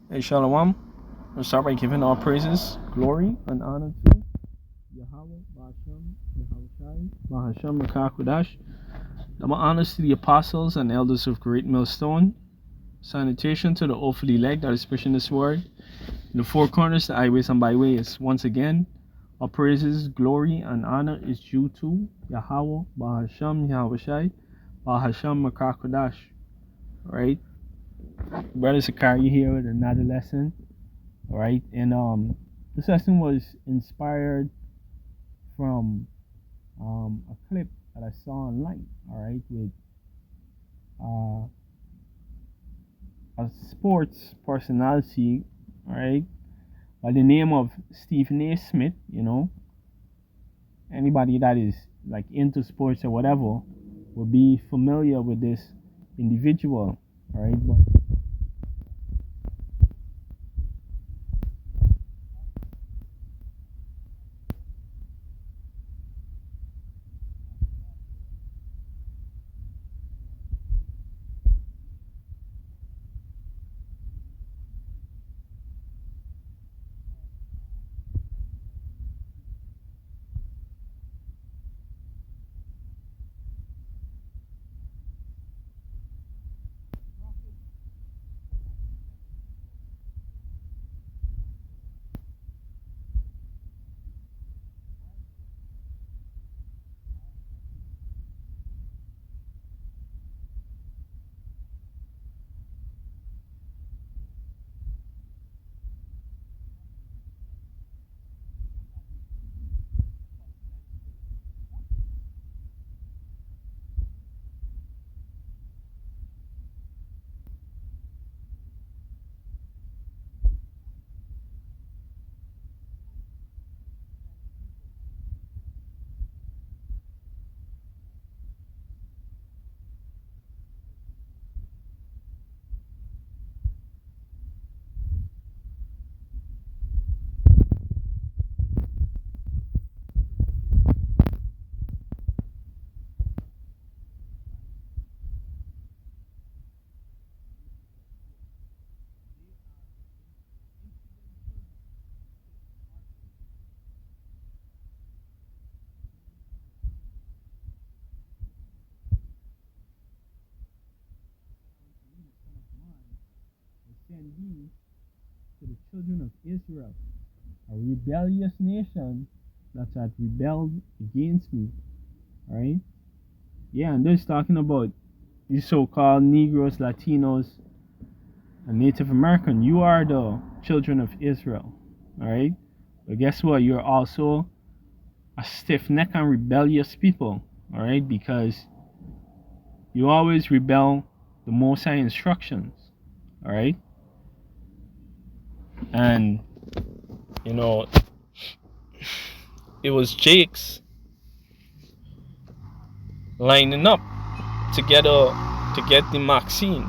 Hey, Shalom. We'll start by giving all praises, glory, and honor to Yahweh, Ba'ashem, Yahushai, Bahashem, Makakudash. Double honors to the apostles and elders of Great Millstone. Sanitation to the awfully elect that is pushing this word. In the four corners, the highways and byways. Once again, all praises, glory, and honor is due to Yahweh, Bahashem, Yahushai, Bahashem, Makakudash. Right? Brother Sakari here with another lesson. All right, and this lesson was inspired from a clip that I saw online. All right, with a sports personality. All right, by the name of Stephen A. Smith. You know, anybody that is like into sports or whatever will be familiar with this individual. All right, but send ye to the children of Israel, a rebellious nation that had rebelled against me. All right? Yeah, and this talking about these so-called Negroes, Latinos, and Native American. You are the children of Israel. All right? But guess what? You're also a stiff-necked and rebellious people. All right? Because you always rebel the Most High instructions. All right? And you know, it was Jake's lining up to get the vaccine.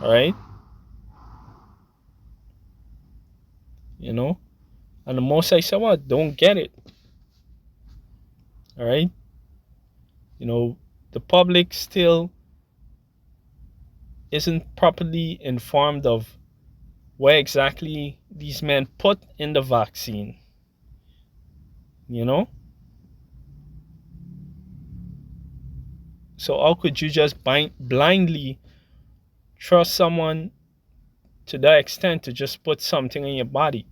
All right, you know, and the most I said, "What? Don't get it." All right, you know, the public still isn't properly informed of where exactly these men put in the vaccine. You know, so how could you just blindly trust someone to that extent to just put something in your body?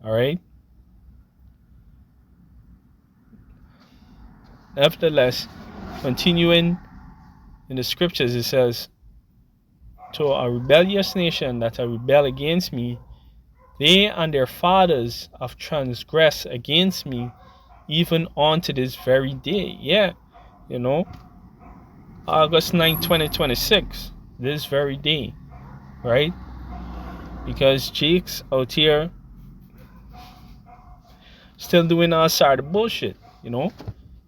All right. Nevertheless, continuing in the scriptures, it says, to a rebellious nation that have rebelled against me, they and their fathers have transgressed against me, even unto this very day. Yeah, you know, August 9th, 2026, this very day, right? Because Jake's out here still doing all sort of bullshit, you know.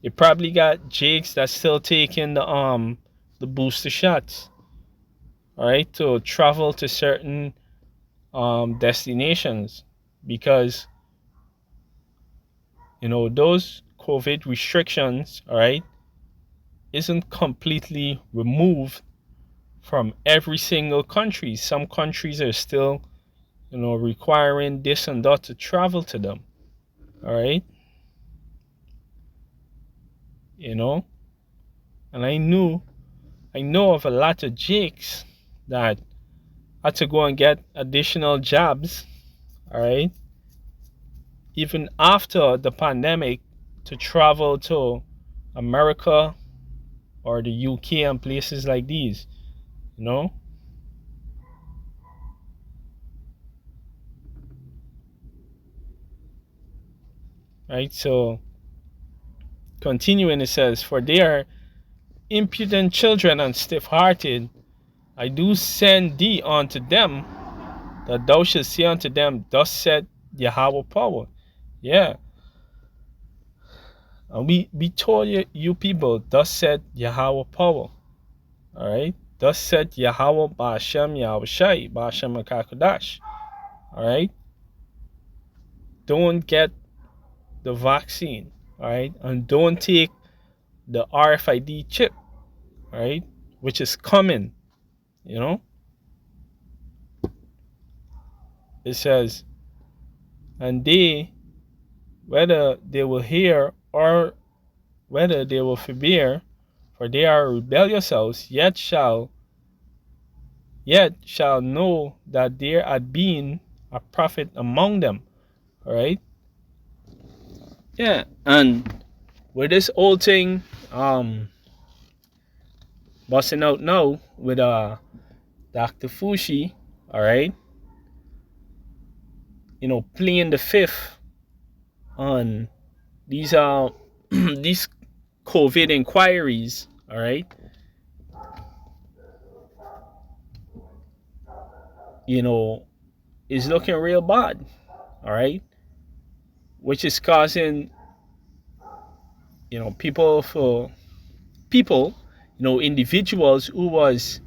You probably got Jakes that's still taking the booster shots, all right, to travel to certain destinations, because you know those COVID restrictions, all right, isn't completely removed from every single country. Some countries are still, requiring this and that to travel to them. All right, you know, and I know of a lot of jakes that had to go and get additional jobs. All right, even after the pandemic, to travel to America or the UK and places like these, you know? Right? So, continuing, it says, "For they are impudent children and stiff hearted. I do send thee unto them, that thou shalt say unto them, Thus said Yahweh power." Yeah. And we told you people, Thus said Yahweh power. All right? Thus said Yahweh Ba'ashem Yahushai Ba'ashem Akakodash. All right? Don't get the vaccine. All right? And don't take the RFID chip. All right? Which is coming. You know? It says, and they, whether they will hear or whether they will forbear, for they are rebellious house, yet shall know that there had been a prophet among them. All right. Yeah, and with this old thing, busting out now with Dr. Fushi, all right, playing the fifth on these these COVID inquiries, all right, is looking real bad, all right, which is causing, people, individuals who was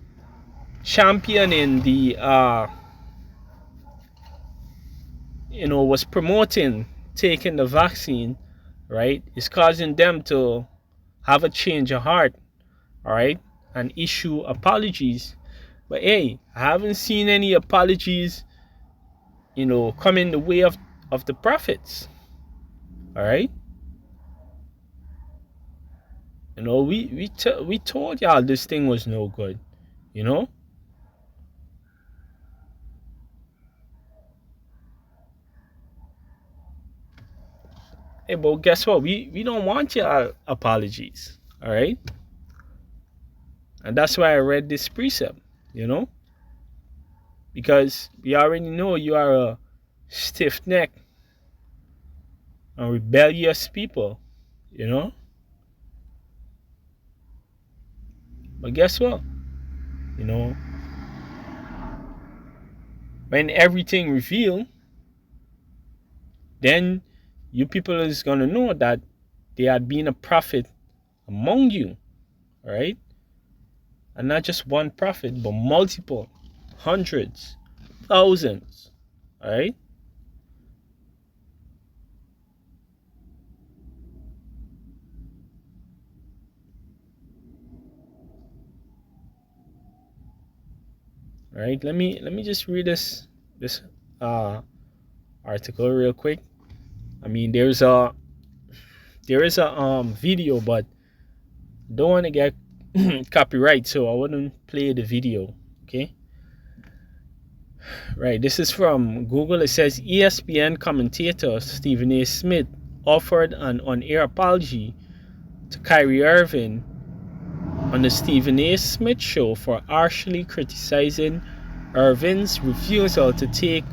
championing the, was promoting taking the vaccine, right, is causing them to have a change of heart, all right, and issue apologies. But hey, I haven't seen any apologies, coming the way of the prophets, all right. We told y'all this thing was no good, you know. Hey, but guess what? We don't want your apologies, all right? And that's why I read this precept, because we already know you are a stiff-necked and rebellious people, you know. But guess what? You know, when everything revealed, then you people is gonna know that there had been a prophet among you, all right? And not just one prophet, but multiple, hundreds, thousands, all right? All right, let me just read this article real quick. I mean, there is a video, but don't want to get copyright, so I wouldn't play the video. Okay. Right. This is from Google. It says ESPN commentator Stephen A. Smith offered an on-air apology to Kyrie Irving on the Stephen A. Smith Show for harshly criticizing Irving's refusal to take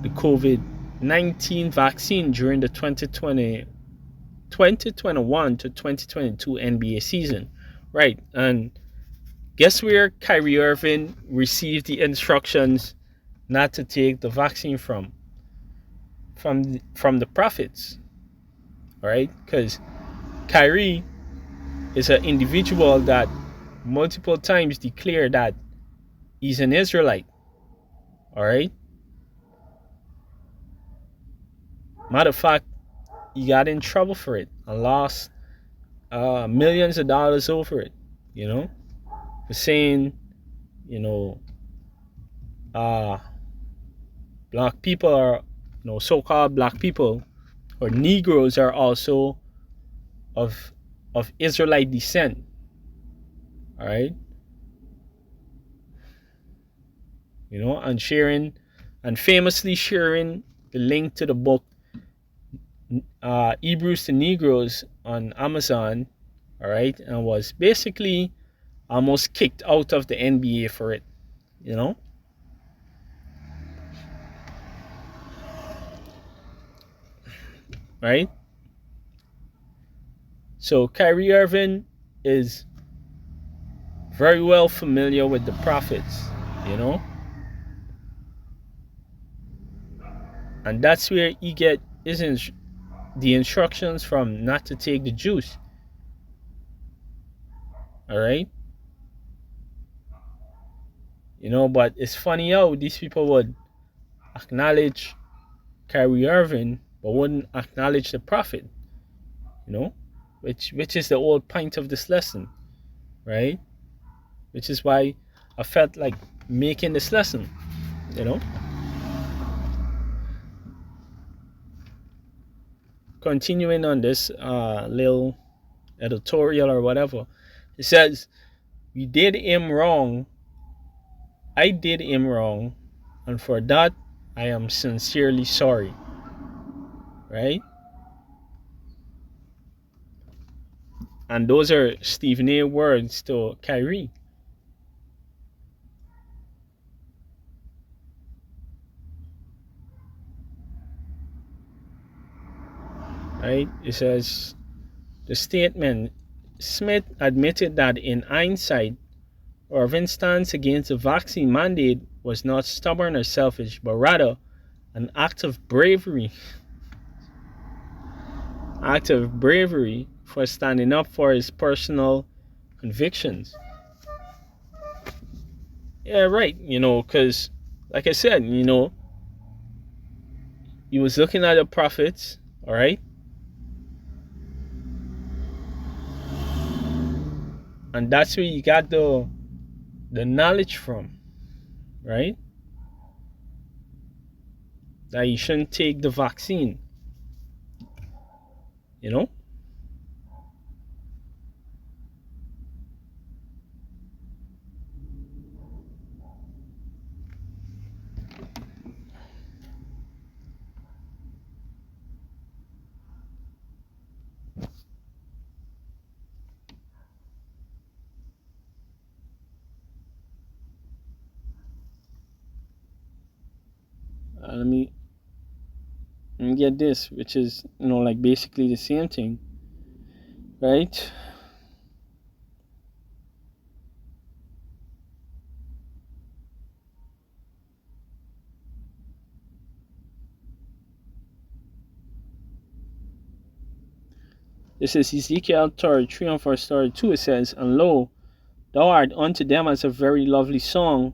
the COVID-19 vaccine during the 2021 to 2022 NBA season. Right, and guess where Kyrie Irving received the instructions not to take the vaccine from? From the prophets. All right, because Kyrie is an individual that multiple times declared that he's an Israelite. All right. Matter of fact, he got in trouble for it and lost millions of dollars over it. For saying you know, uh, black people are, so-called black people or Negroes are also of Israelite descent. All right, and sharing and famously sharing the link to the book Hebrews to Negroes on Amazon. All right, and was basically almost kicked out of the NBA for it. You know, right? So Kyrie Irving is very well familiar with the prophets, you know, and that's where he get the instructions from not to take the juice. All right, but it's funny how these people would acknowledge Kyrie Irving but wouldn't acknowledge the prophet. You know, which is the whole point of this lesson, right? Which is why I felt like making this lesson. You know, continuing on this little editorial or whatever. It says, we did him wrong. I did him wrong. And for that, I am sincerely sorry. Right? And those are Stephen A. words to Kyrie. Right? It says, the statement, Smith admitted that in hindsight, Irving's stance against the vaccine mandate was not stubborn or selfish, but rather an act of bravery for standing up for his personal convictions. Yeah, right. Because, like I said, he was looking at the prophets, all right? And that's where you got the knowledge from, right? That you shouldn't take the vaccine, you know? Let me get this, which is, like basically the same thing, right? This is Ezekiel 33 and verse 32. It says, and lo, thou art unto them as a very lovely song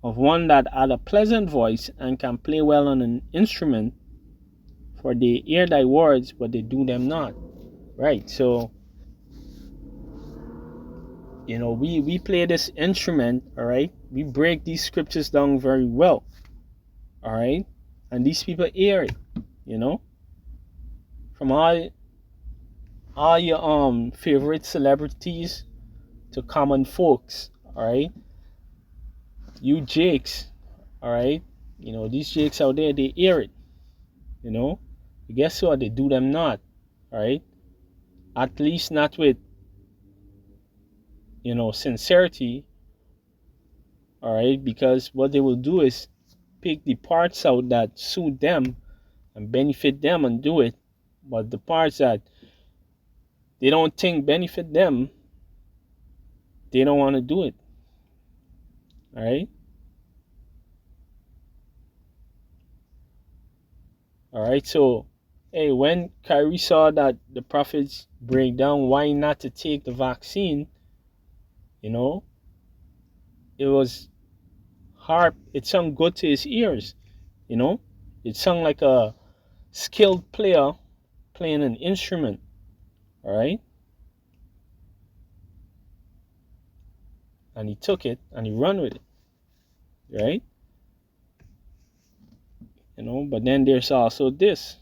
of one that had a pleasant voice and can play well on an instrument, for they hear thy words, but they do them not. Right. So, we play this instrument, all right? We break these scriptures down very well, all right? And these people hear it, from all your favorite celebrities to common folks, all right? You jakes, all right? These jakes out there, they hear it, But guess what? They do them not, all right? At least not with, sincerity, all right? Because what they will do is pick the parts out that suit them and benefit them and do it. But the parts that they don't think benefit them, they don't want to do it. All right? All right. So, hey, when Kyrie saw that the prophets break down why not to take the vaccine, you know, it was hard. It sounded good to his ears, you know. It sounded like a skilled player playing an instrument. All right. and he took it and he run with it, right? But then there's also this.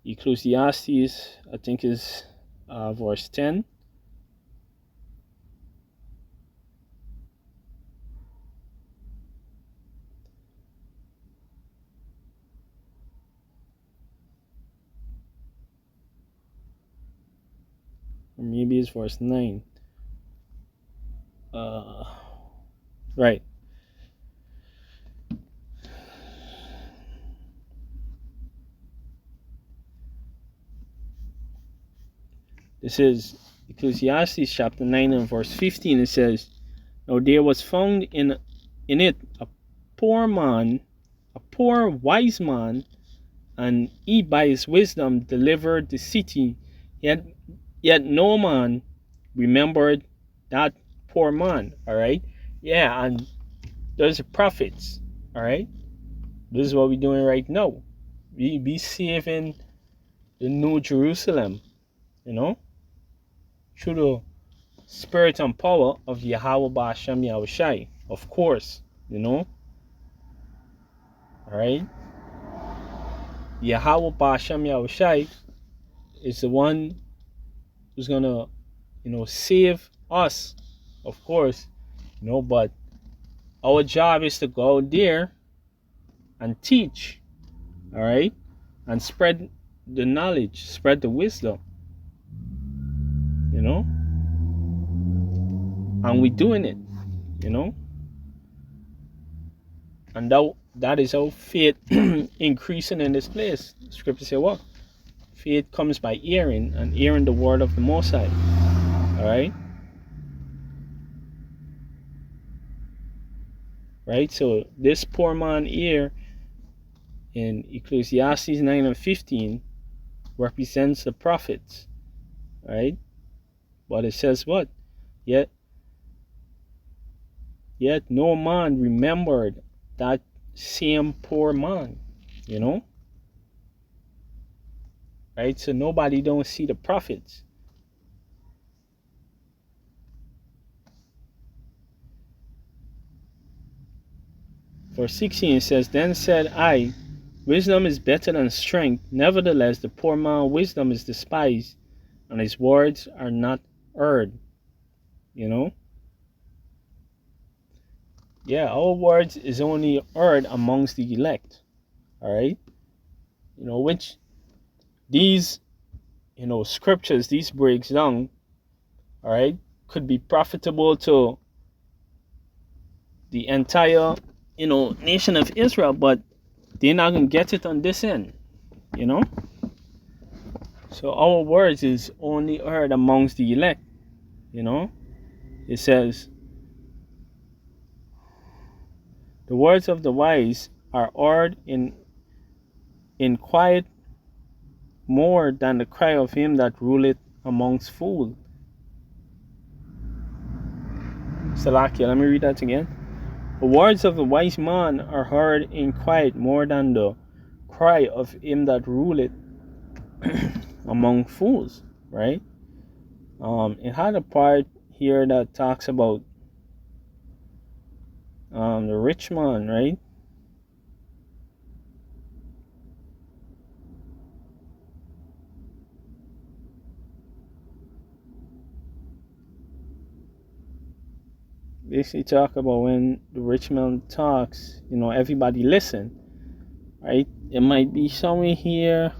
Ecclesiastes, I think is verse 10. Or maybe it's verse 9. Right. This is Ecclesiastes chapter 9 and verse 15. It says, "Now there was found in it a poor man, a poor wise man, and he by his wisdom delivered the city. Yet no man remembered that poor man." All right. Yeah, and there's the prophets. All right. This is what we're doing right now. We be saving the New Jerusalem, through the spirit and power of Yahweh Ba'ashem Yahushai, of course, all right? Yahweh Ba'ashem Yahushai is the one who's gonna, save us, of course, but our job is to go out there and teach, all right? And spread the knowledge, spread the wisdom, and we're doing it, and that is how faith increasing in this place. Scripture say what? Faith comes by hearing, and hearing the word of the Most High. All right? Right? So this poor man here in Ecclesiastes 9 and 15 represents the prophets. Right? But it says what? Yet no man remembered that same poor man. Right? So nobody don't see the prophets. Verse 16 says, "Then said I, wisdom is better than strength. Nevertheless, the poor man's wisdom is despised, and his words are not heard." Yeah, our words is only heard amongst the elect. All right? Which these, scriptures, these breaks down, all right, could be profitable to the entire, nation of Israel, but they're not going to get it on this end, So our words is only heard amongst the elect, It says, "The words of the wise are heard in quiet more than the cry of him that ruleth amongst fools." Salakia, let me read that again. "The words of the wise man are heard in quiet more than the cry of him that ruleth among fools," right? It had a part here that talks about the rich man, right? Basically talk about when the rich man talks, everybody listen, right? It might be somewhere here.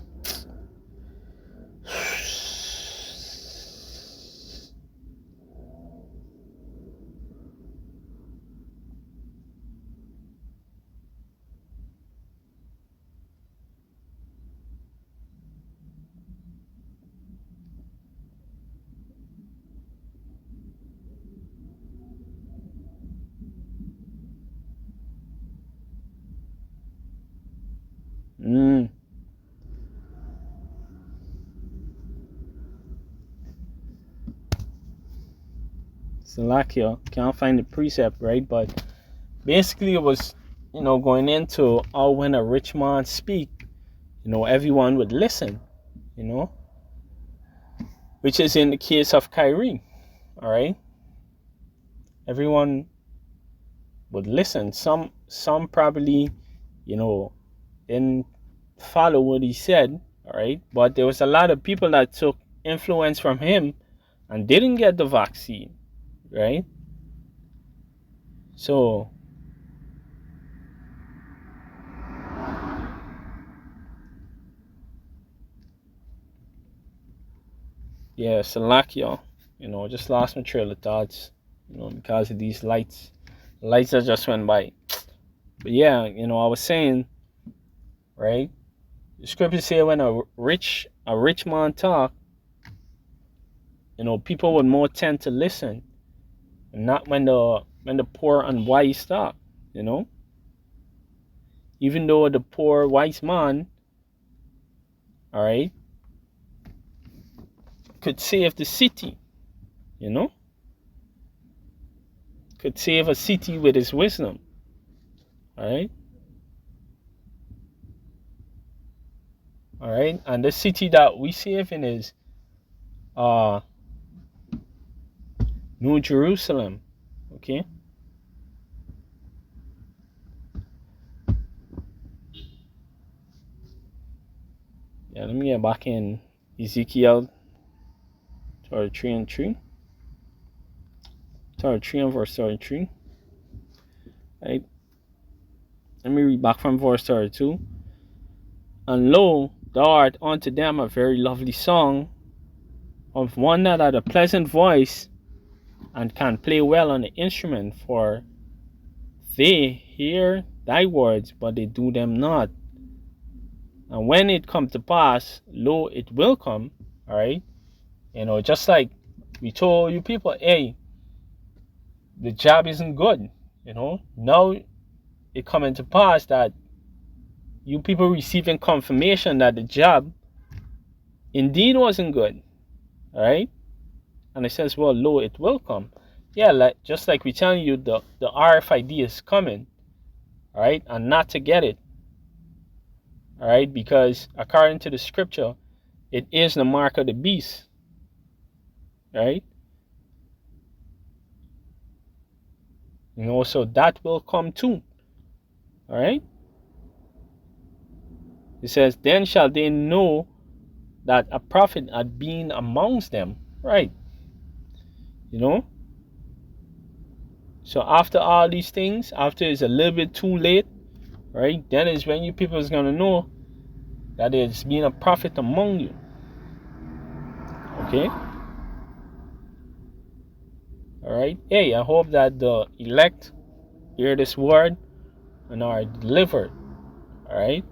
Salakia, can't find the precept, right? But basically it was, going into how when a rich man speak, everyone would listen, which is in the case of Kyrie, all right? everyone would listen. Some probably, you know, didn't follow what he said, all right? But there was a lot of people that took influence from him and didn't get the vaccine, right? So, yeah, Salakia, just lost my trail of thoughts, because of these lights. Lights that just went by. But yeah, I was saying, right? The scripture say when a rich man talk, people would more tend to listen, and not when the poor and wise talk, you know? Even though the poor wise man, all right, could save the city, you know? Could save a city with his wisdom, all right? All right, and the city that we save in is uh New Jerusalem, okay? Yeah, let me get back in Ezekiel 33 and 3. 33 and verse 33. Right? Let me read back from verse 32. And lo, thou art unto them a very lovely song of one that had a pleasant voice and can play well on the instrument, for they hear thy words, but they do them not. And when it come to pass, lo, it will come, all right? Just like we told you people, hey, the job isn't good, Now it coming to pass that you people receiving confirmation that the job indeed wasn't good, all right? And it says, well, lo, it will come. Yeah, just like we telling you, the RFID is coming, all right? And not to get it, all right? Because according to the scripture, it is the mark of the beast, right? So that will come too, all right? It says, then shall they know that a prophet had been amongst them, right? So after all these things, after it's a little bit too late, right? Then is when you people is gonna know that there's been a prophet among you. Okay? Alright? Hey, I hope that the elect hear this word and are delivered. Alright?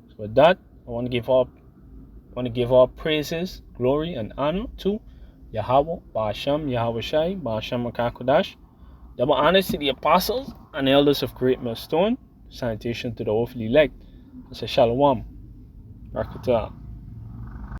So with that, I want to give all praises, glory, and honor to Yahweh, Ba'asham, Yahweh Shai, Ba'asham Makakodash. Double honors to the apostles and elders of Great Millstone. Sanitation to the hopefully elect. I say Shalom. Rakata.